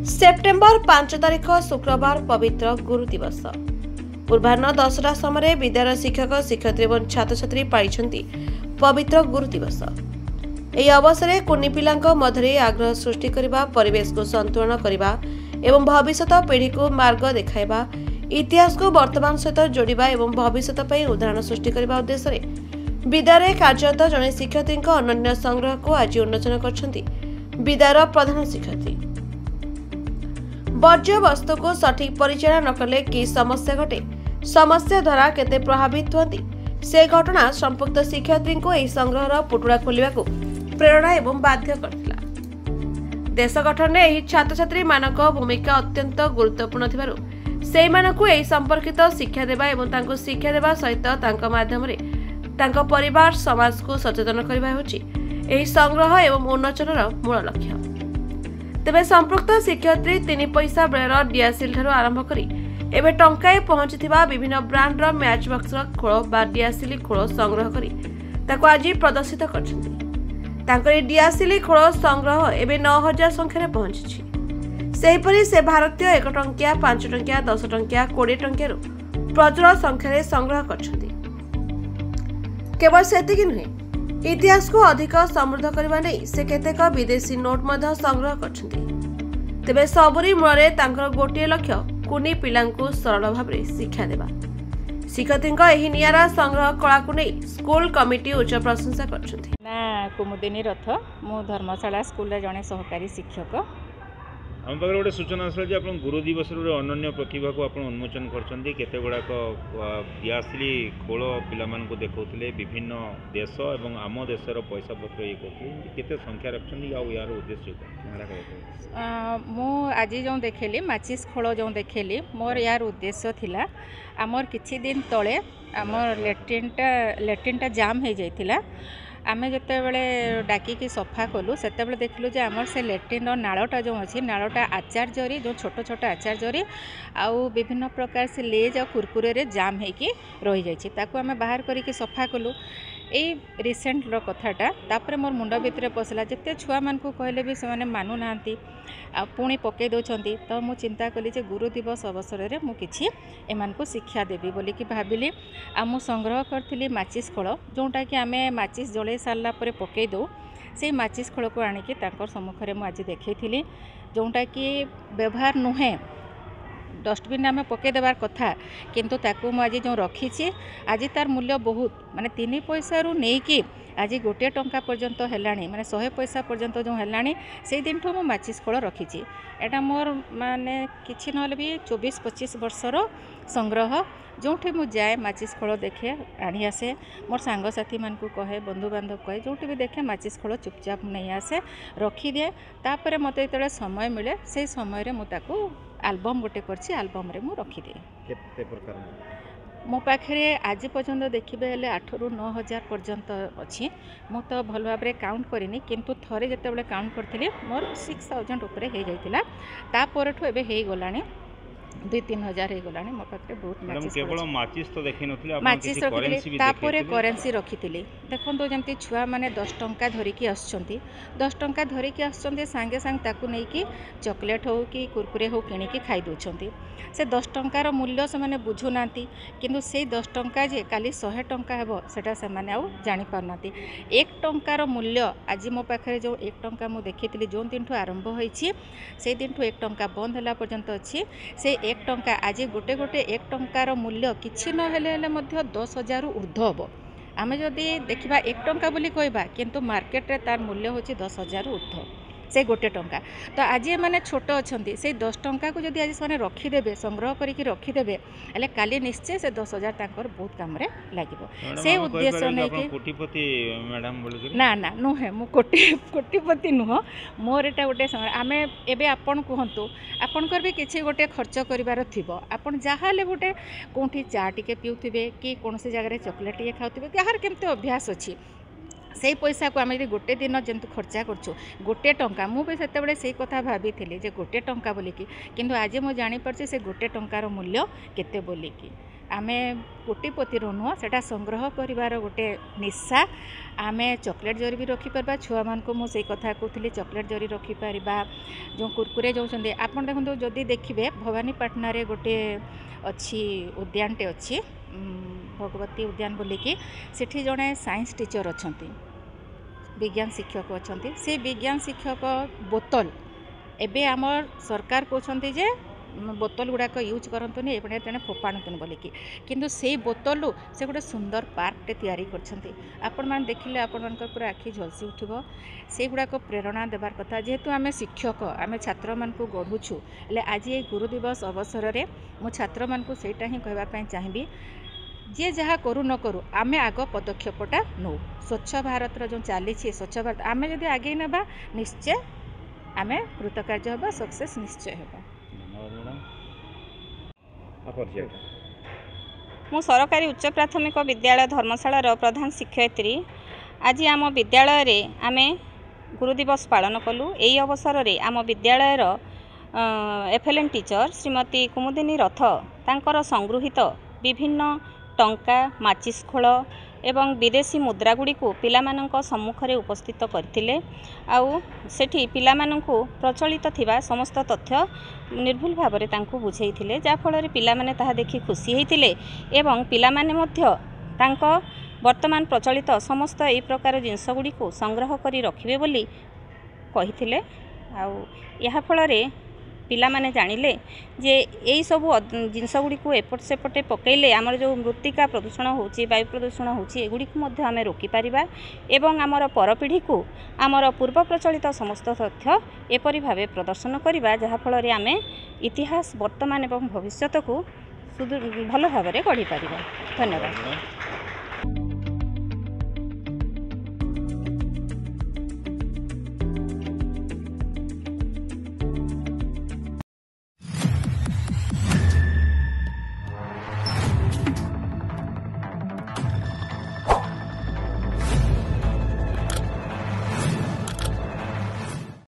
September 5 तारिख शुक्रवार पवित्र गुरु दिवस पूर्वाह्न 10टा समय विद्यालय शिक्षक शिक्षयित्री और छात्र छात्री पाई पवित्र गुरु दिवस। यह अवसर में कुनी पिला मध्य आग्रह सृष्टि करने, परिवेश को संतुलन करने और भविष्य पीढ़ी को मार्ग देखाइबा, इतिहास को वर्तमान सहित जोड़िबा और भविष्य पर उदाहरण सृष्टि करने उद्देश्य विद्यालय कार्यरत जड़े शिक्षयित्री अनन्य संग्रह को आज उन्मोचन कर विद्यालय प्रधान शिक्षयित्री। वर्ज्य वस्तु को सठिक परिचालन न कले कि समस्या घटे, समस्या द्वारा केते प्रभावित होती से घटना संपुक्त शिक्षयित्री को यह संग्रह पुटुड़ा खोलने को प्रेरणा एवं बाध्य करथिला। देश गठन में यह छात्र छात्री मानक भूमिका अत्यंत गुरुत्वपूर्ण थिबारु सेहि मानकु एही संपर्कित शिक्षा देबा एवं तांको शिक्षा देबा सहित तांको माध्यम रे तांको परिवार समाज को सचेतन करबा होछि एही संग्रह एवं उन्मोचनर मूल लक्ष्य। तेबे संपृक्त शिक्षयित्री 3 पैसा बेलर डियासिल ठारू आरंभ करी एबे टंकाए पहुंचीथिबा विभिन्न ब्रांडर मैच बक्सर खोल बा डियासिल खोल संग्रह करी ताको आज प्रदर्शित करछन्ती। तांकर डियासिल खोल संग्रह एबे 9000 संख्या पहुंची। सेहिपरि से भारतीय 1 टंकिया 5 टंकिया 10 टंकिया 20 टंकिया प्रचुर संख्या संग्रह करछन्ती। केवल सेतिक नुहे, इतिहास को अधिक समृद्ध करने नहीं से केतेक विदेशी नोट मध्य संग्रह करछन्ती। तेबे सबरी मूल तांकर गोटे लक्ष्य कुनी पिलांकु सरल भाव शिक्षा देवा। शिक्षयित्रीଙ୍କ एही नियारा संग्रह कला को नहीं स्कूल कमिटी उच्च प्रशंसा करछन्ती। ना कुमुदिनी रथ मु धर्मशाला स्कूल जड़े सहकारी शिक्षक। आम पाखे गोटे सूचना आसा जे आपण गुरु दिवस अनन्य प्रतिभा को आपण उन्मोचन करछन्ती। केते गुड़ाक दियासिली खोल पिला मानकु देखौथिले विभिन्न देश एवं आम देशर पैसा पत्र ये करथिले केते संख्या रखछन्ती आ यार उद्देश्य को मु आज जो देखेली माचिस खोल जो देखेली मोर यार उद्देश्य थिला आमर किछि दिन तळे आमर लेट्रिनटा जाम हो जाइथिला। आमे जते बेले डाकिकी सफा कलु सेते बेले देखलु जे आमर से लेट्रिन नाळटा जो अछि नाळटा आचार जरी जो छोट छोट आचार जरी आउ विभिन्न प्रकार से लेज आ कुरकुरे रे जाम हेकी रहि जाइछि। ताकू आमे बाहर करिके सफा कलु। एई रिसेंट रो कथाटा तापर मोर मुंड भितरे पसला जेते छुआ मान को कहले भी से माने मानु नांती आ पुणी पके दोछंती। तो मु चिंता कली जे गुरु दिवस अवसर रे मु किछि एमान को शिक्षा देबी बोली कि भाबिली। आ मु संग्रह करथिली माचिस खोल जोंटा कि आमे माचिस जळे सारला परे पके दो से माचिस खोल को आनिकी तांकर सम्मुख रे मु आज देखैथिली जोंटा कि व्यवहार नुहे डस्टबिन आम पके देवार कथा किंतु ताकू आज जो रखी आज तार मूल्य बहुत माने 3 पैसा रु नहीं कि आज 1 टंका पर्यंत हेलाणी माने 100 पैसा पर्यंत जो हेलाणी से दिन ठू मु माचिस खोल रखी। एटा मोर माने किछि नहले भी 24-25 वर्षर संग्रह जोठी मु जाए माचिस खोल देखे आनी आसे मोर सांगसाथी मान को कहे बंधु बांधव कहे जोठी भी देखे माचिस खोल चुपचाप नहीं आसे रखी दिए। तापर मते जेतले समय मिले से समय रे मु ताकू एल्बम गोटे करछि एल्बम रे मु रखी दिए। केते प्रकार मो पाखे आज पर्यंत देखिबे हेले 8 ରୁ 9 हजार पर्यंत अछि। मु तो भल भाव रे काउंट करिनी किंतु थरे जेते बेले काउंट करथिली मोर 6000 ऊपर हे जाइतिला। ता परठु एबे हे गलानी 2-3 हजार हो गलानी। मो पाखे बहुत माचिस केवल माचिस तो देखि नथिले आपण माचिस किछि करेंसी भी तापरे करेंसी रखिथिली। देखंतो जेंति छुआ माने 10 टंका धरिकी आछंती 10 टंका धरिकी आछंती संगे संग ताकू नै कि चॉकलेट हो कि कुरकुरे हो किनिकी खाइ दोछंती। से 10 टंकार मूल्य से माने बुझु नांती किंतु से 10 टंका जे काली 100 टंका हेबो सेटा से माने आउ जानि पारनाती। 1 टंकार मूल्य आज मो पाखे जो 1 टंका मु देखिथिली जो दिनठू आरंभ होईछि से दिनठू 1 टंका बंद होला पर्यंत अछि। से 1 टंका आज गोटे गोटे 1 टंकार मूल्य किछि न हेले मध्य 10,000 ऊर्ध्व हम। आमे जदि देखिबा 1 टंका बोली कहबा किंतु मार्केट रे तार मूल्य होछि 10,000 ऊर्ध्व से गोटे टंका। तो आज माने छोट अछंती से 10 टंका को जदि आज से रखीदेवे संग्रह करिकी रखीदेवे एले काली निश्चय से 10,000 तांकर बहुत काम रे लागिबो। से उद्देश्य नै कि कोटिपति मैडम बोली ना ना नुहे मु कोटिपति नुह मोर एटा गोटे आमे एबे आपन कहंतु आपनकर भी किछि गोटे खर्च करिवार थिबो आपन जाहाले गोटे कोठी चा टिके पिउथिबे कि कोनसे जगह रे चॉकलेट टिके खाउथिबे यार केमते अभ्यास अछि से पैसा को आम गोटे दिन जंतु खर्चा करछु 1 टंका मु भी सेते से कथा भाभी जे 1 टंका बोलिकी किंतु आज मु जानी परछि से 1 टंकार मूल्य केते बोलिकी। आमे कोटिपति नुह से संग्रह कर गोटे निशा आमे चॉकलेट जरी भी रखिपर छुआ मान को मुझे कथा कहती चॉकलेट जरी रखिपर जो कुरकुरे जो आप देखो जदि देखिए भवानीपाटना रे गोटे अच्छी उद्यानटे अच्छी भगवती उद्यान बोलिकी सेठी जड़े साइंस टीचर अच्छा विज्ञान शिक्षक अच्छा से विज्ञान शिक्षक बोतल एबे आमर सरकार कहते जे बोतल गुड़ाक यूज करतुनि एपटे तेणे फोपाणुन बोलिकी किंतु से बोतलू से गोटे सुंदर पार्कटे तैयारी करछंती आपण मान देखिले आपण मानकर पूरा आखि झलसी उठिबो से गुड़ाक प्रेरणा देबार कथा जेहेतु आमे शिक्षक आमे छात्र मान को गढ़ुछु एले आज ये गुरु दिवस अवसर रे मो छात्र मान को सेटा ही कहबा पई चाहिबी जे जहाँ करू न करू आमे आग पदक्षेपटा नौ स्वच्छ भारत जो चली स्वच्छ भारत आमे जदि आगे नेबा निश्चय आमे कृतकार्य होबा सक्सेस निश्चय होबा मु सरकारी उच्च प्राथमिक विद्यालय धर्मशाला प्रधान शिक्षयित्री आज आम विद्यालय रे आमे गुरु दिवस पालन कलु। एई अवसर रे आम विद्यालय एफएलएन टीचर श्रीमती कुमुदिनी रथ तांकर संगृहित विभिन्न टंका माचिस खोल एवं विदेशी मुद्रा गुड़ी को पिलामानंक सम्मुख रे उपस्थित करथिले आउ सेठी पिलामानंकु प्रचलित थिबा समस्त तथ्य निर्भुल भाव में तांकु बुझेइथिले जा फल रे पिलामाने ताहा देखि खुशी हेइथिले एवं पिलामाने मध्य तांक वर्तमान प्रचलित समस्त एई प्रकार जिनस गुड़ी को संग्रह करी रखिबे बोली कहिथिले आउ या फल रे पिला माने जानिले जे यही सब जिनस गुड़ी को एपट सेपटे पकईले आमर जो मृत्तिका प्रदूषण होची वायु प्रदूषण होची एगुड़ी को मध्य आमे रोकी पारिबा एवं आमर परपीढ़ी को आमर पूर्व प्रचलित समस्त तथ्य एपरि भावे प्रदर्शन करिबा जहा फल रे आमे इतिहास वर्तमान एवं भविष्यत को भल भाव में गढ़ी पारिबा। धन्यवाद।